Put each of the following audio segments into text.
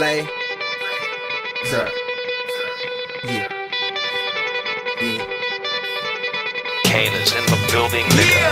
Lay. Sir. Yeah. Yeah. Kane is in the building, nigga.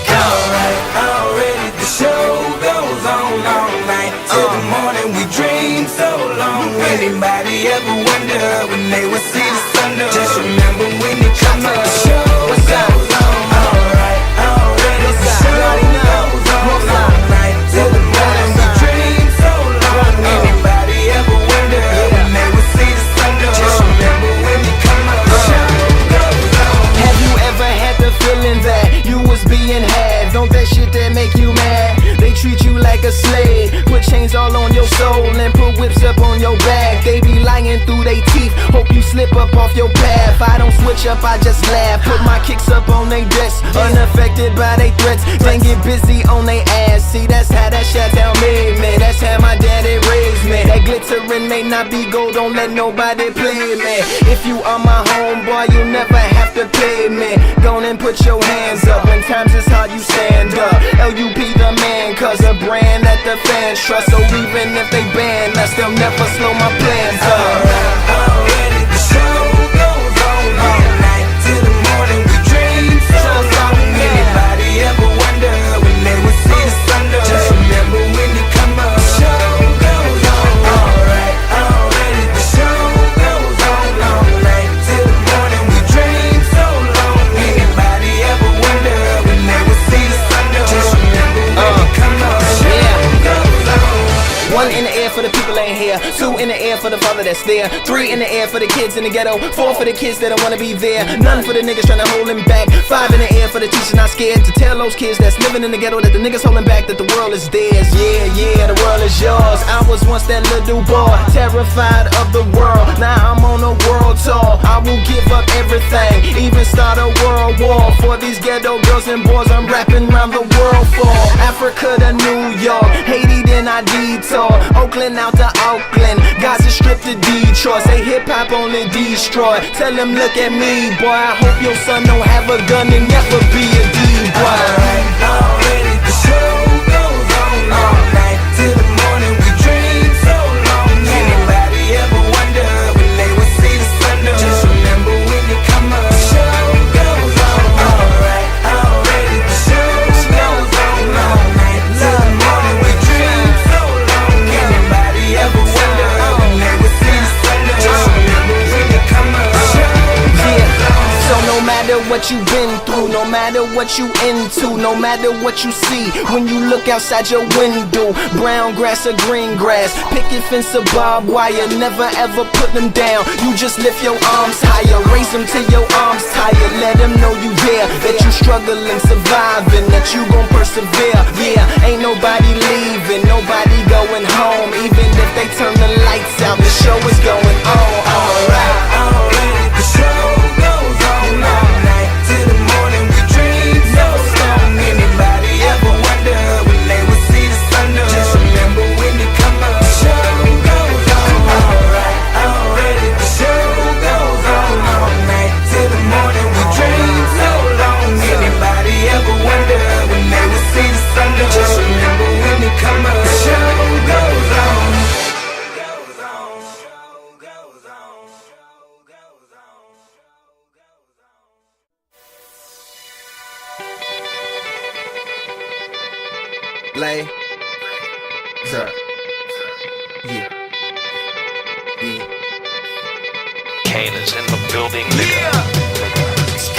Alright, already the show goes on all night till the morning. We dream so long. Anybody ever wonder when they would see the sun? Just remember when you come up, the show goes on. Alright, already the show goes on all night till the morning. We dream so long. Anybody ever wonder when they would see the sun? Just remember when you come up, the show goes on. Have you ever had the feeling that you was being had? Don't that shit that make you mad? They treat you like a slave, put chains all on your soul and put whips up on your back. They be lying through they teeth, hope you slip up off your path. I don't switch up, I just laugh, put my kicks up on they desk, unaffected by they threats. Then get busy on they ass. See, that's how that Chi-Town made me, that's how my daddy raised me. That glittering may not be gold, don't let nobody play me. If you are my homeboy, you never have to pay me. Go and put your hands up, when times is hard you stand up. LUP the man, cause a brand that the fans trust. So even if they ban us, they'll never slow my plans up. Already the show goes on all night till the morning. We dream so long. Anybody ever wonder when they would see the sun? Just remember when you come up, the show goes on. Alright, already the show goes on all night till the morning. We dream so long. Anybody ever wonder when they would see the sun? Just remember when you come up, the show goes on. One in the air for the people ain't here. Two in the air for the father that's there. Three in the air for the kids in the ghetto. Four for the kids that don't wanna be there. None for the niggas trying to hold him back. Five in the air for the teacher not scared to tell those kids that's living in the ghetto that the niggas holding back, that the world is theirs. Yeah, yeah, the world is yours. I was once that little boy, terrified of the world. Now I'm on a world tour. I will give up everything, even start a world war. For these ghetto girls and boys I'm rapping around the world for. Africa to New York, Haiti then I detour. Oakland out to Oakland, Gaza Strip to Detroit. Say hip hop only destroy. Tell them look at me, boy. I hope your son don't have a gun and never be a D-boy. Alright, already the show goes on all night till the morning. We dream so long. Anybody ever wonder when they would see the sun? Just remember when you come up, the show goes on. Alright, already the show goes on all night till the morning. We dream so long. Anybody ever wonder when they would see the sun? Just remember when you come up, the show goes on. So no matter what you've been through, no matter what you into, no matter what you see, when you look outside your window, brown grass or green grass, picket fence or barbed wire, never ever put them down. You just lift your arms higher, raise them till your arms tired. Let them know you there, that you struggling, surviving, that you gon' persevere. Yeah, ain't nobody leaving, nobody going home. Even if they turn the lights out, the show is going on. Alright, already the show goes on all night till the morning. We dream so long. Anybody ever wonder when they would see the sun? Just remember when you come up, the show goes on. Alright, already the show goes on all night till the morning. We dream so long. Anybody ever wonder when they would see the sun? Just remember when you come up, the show goes on. Goes on. Goes on. Goes on. Lay. Sir. Yeah. Yeah. Kane is in the building, nigga.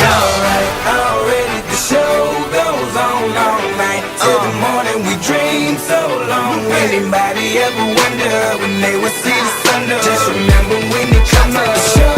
Alright, already the show goes on all night till the morning. We dream so long. Anybody ever wonder when they would see the sun? Just remember when you come up, the show